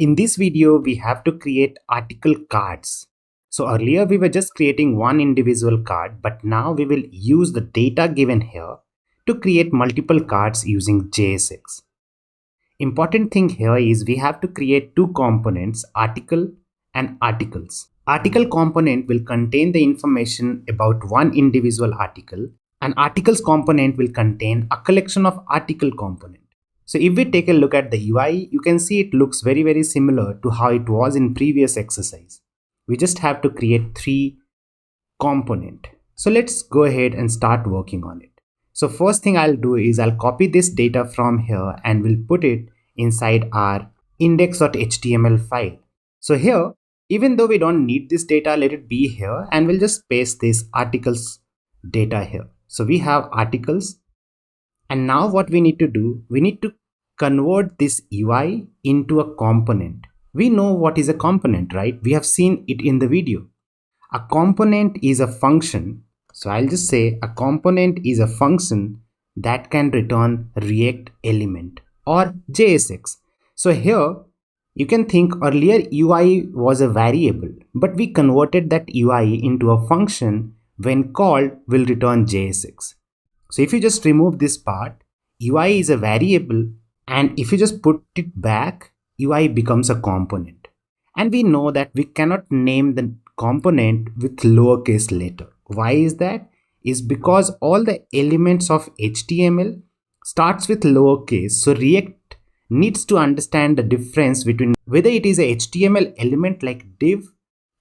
In this video, we have to create article cards. So earlier we were just creating one individual card, but now we will use the data given here to create multiple cards using JSX. Important thing here is we have to create two components, article and articles. Article component will contain the information about one individual article, and articles component will contain a collection of article component. So if we take a look at the UI, you can see it looks very similar to how it was in previous exercise. We just have to create three component. So let's go ahead and start working on it. So first thing I'll do is I'll copy this data from here and we'll put it inside our index.html file. So here, even though we don't need this data, let it be here and we'll just paste this articles data here. So we have articles, and now what we need to do, we need to convert this UI into a component. We know what is a component, right? We have seen it in the video. A component is a function. So I'll just say a component is a function that can return React element or JSX. So here you can think earlier UI was a variable, but we converted that UI into a function. When called will return JSX. So if you just remove this part, UI is a variable, and if you just put it back, UI becomes a component. And we know that we cannot name the component with lowercase letter. Why is that? Is because all the elements of HTML starts with lowercase. So React needs to understand the difference between whether it is a HTML element like div,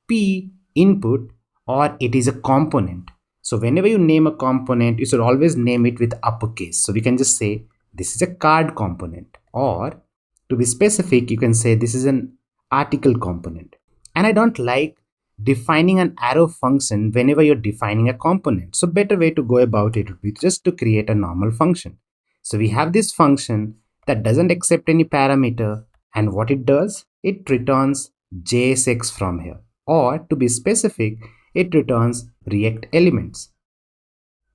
p, input, or it is a component. So whenever you name a component, you should always name it with uppercase. So we can just say this is a card component, or to be specific, you can say this is an article component. And I don't like defining an arrow function whenever you're defining a component. So better way to go about it would be just to create a normal function. So we have this function that doesn't accept any parameter, and what it does, it returns JSX from here, or to be specific, it returns React elements.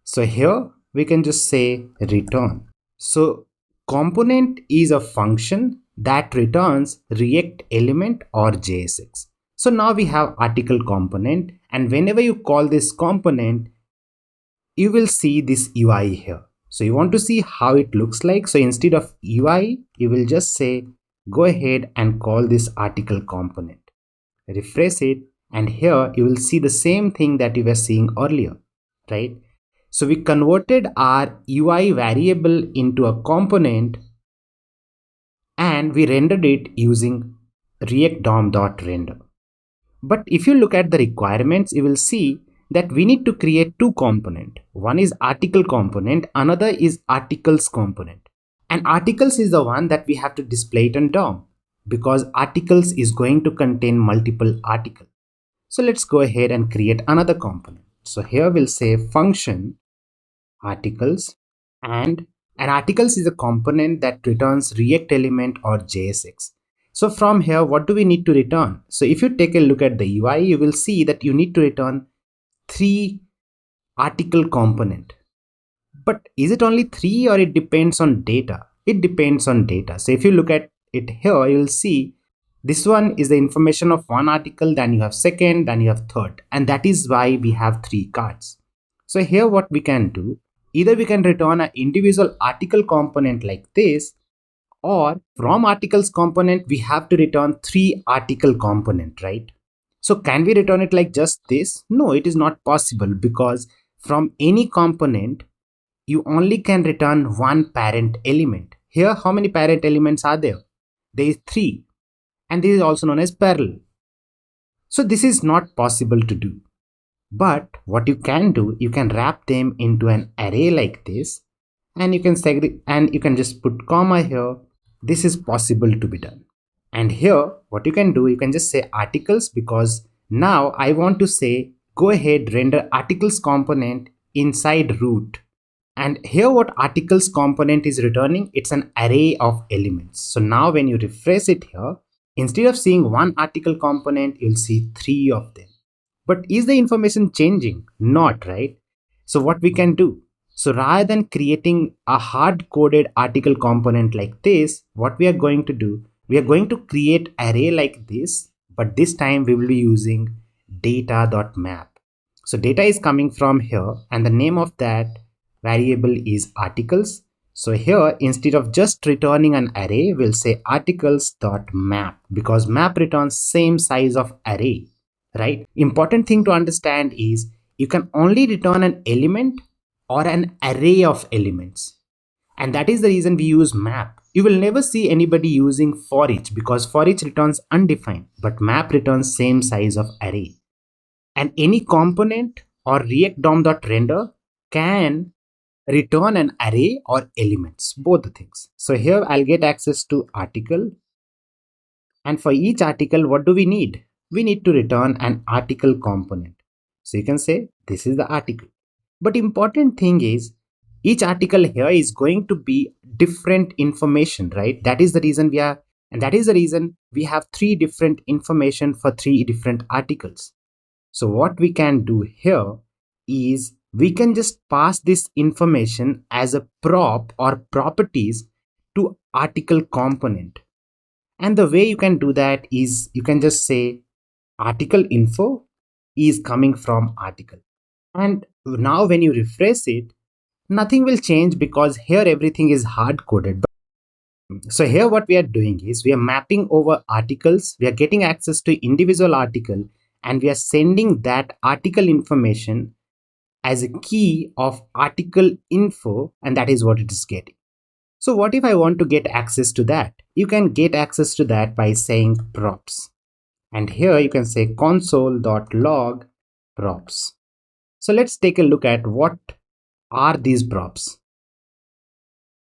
So here we can just say return. So component is a function that returns React element or JSX. So now we have article component, and whenever you call this component, you will see this UI here. So you want to see how it looks like. So instead of UI, you will just say go ahead and call this article component. Refresh it, and here you will see the same thing that you were seeing earlier, right? So we converted our UI variable into a component and we rendered it using React DOM.render. But if you look at the requirements, you will see that we need to create two components. One is article component, another is articles component. And articles is the one that we have to display it on DOM, because articles is going to contain multiple articles. So let's go ahead and create another component. So here we'll say function articles, and an articles is a component that returns React element or JSX. So from here, what do we need to return? So if you take a look at the UI, you will see that you need to return three article component. But is it only three, or it depends on data? It depends on data. So if you look at it here, you will see this one is the information of one article, then you have second, then you have third, and that is why we have three cards. So here what we can do, either we can return an individual article component like this, or from articles component we have to return three article component, right? So can we return it like just this? No, it is not possible, because from any component you only can return one parent element. Here how many parent elements are there? There is three, and this is also known as parallel. So this is not possible to do. But what you can do, you can wrap them into an array like this, and you can segregate, and you can just put comma here. This is possible to be done. And here what you can do, you can just say articles, because now I want to say go ahead render articles component inside root. And here what articles component is returning, it's an array of elements. So now when you refresh it here, instead of seeing one article component, you'll see three of them. But is the information changing? Not, right? So what we can do? So rather than creating a hard-coded article component like this, what we are going to do, We are going to create array like this, but this time we will be using data.map. So data is coming from here and the name of that variable is articles. So here, instead of just returning an array, we'll say articles.map because map returns same size of array, right? Important thing to understand is you can only return an element or an array of elements. And that is the reason we use map. You will never see anybody using for each because for each returns undefined, but map returns same size of array. And any component or React DOM.render can return an array or elements, both the things. So here I'll get access to article. And for each article, what do we need? We need to return an article component. So you can say this is the article. But important thing is each article here is going to be different information, right? That is the reason we have three different information for three different articles. So what we can do here is we can just pass this information as a prop or properties to article component. And the way you can do that is you can just say article info is coming from article. And now when you refresh it, nothing will change because here everything is hard coded. So here what we are doing is we are mapping over articles. We are getting access to individual article and we are sending that article information as a key of article info, and that is what it is getting. So what if I want to get access to that? You can get access to that by saying props. And here you can say console.log props. So let's take a look at what are these props.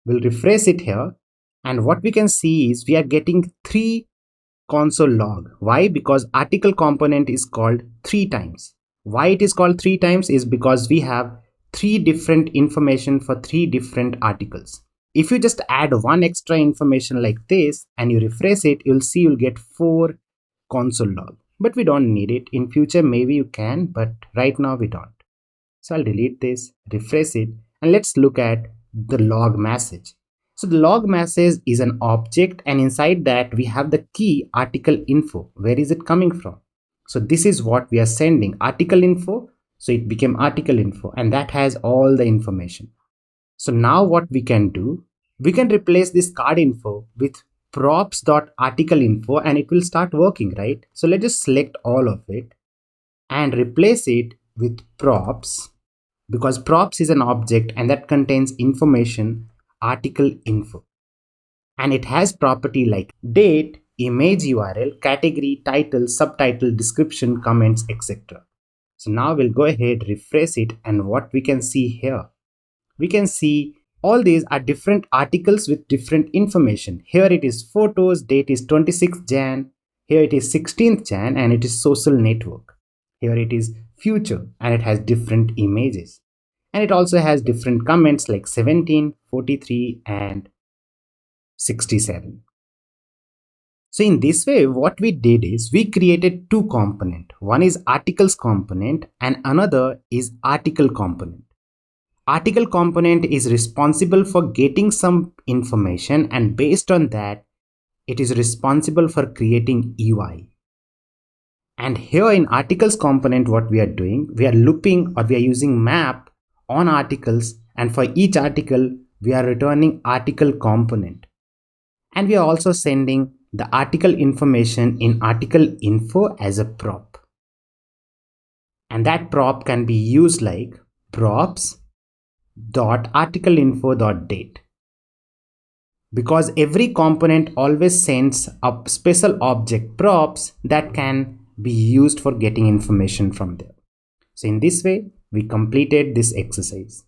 We'll refresh it here. And what we can see is we are getting 3 console log. Why? Because article component is called 3 times. Why it is called 3 times is because we have 3 different information for 3 different articles. If you just add one extra information like this and you refresh it, you'll see you'll get 4 console log. But we don't need it. In future, maybe you can, but right now we don't. So I'll delete this, refresh it, and let's look at the log message. So the log message is an object and inside that we have the key article info. Where is it coming from? So this is what we are sending, article info. So it became article info and that has all the information. So now what we can do, we can replace this card info with props.article info and it will start working, right? So let's just select all of it and replace it with props because props is an object and that contains information article info. And it has property like date, image URL, category, title, subtitle, description, comments, etc. So now we'll go ahead, refresh it, and what we can see here, we can see all these are different articles with different information. Here it is photos, date is 26th Jan, here it is 16th Jan and it is social network. Here it is future and it has different images. And it also has different comments like 17, 43 and 67. So in this way, what we did is we created 2 components. One is articles component and another is article component. Article component is responsible for getting some information and based on that, it is responsible for creating UI. And here in articles component, what we are doing, we are looping or we are using map on articles and for each article, we are returning article component. And we are also sending the article information in article info as a prop. And that prop can be used like props.articleinfo.date. Because every component always sends a special object props that can be used for getting information from there. So in this way, we completed this exercise.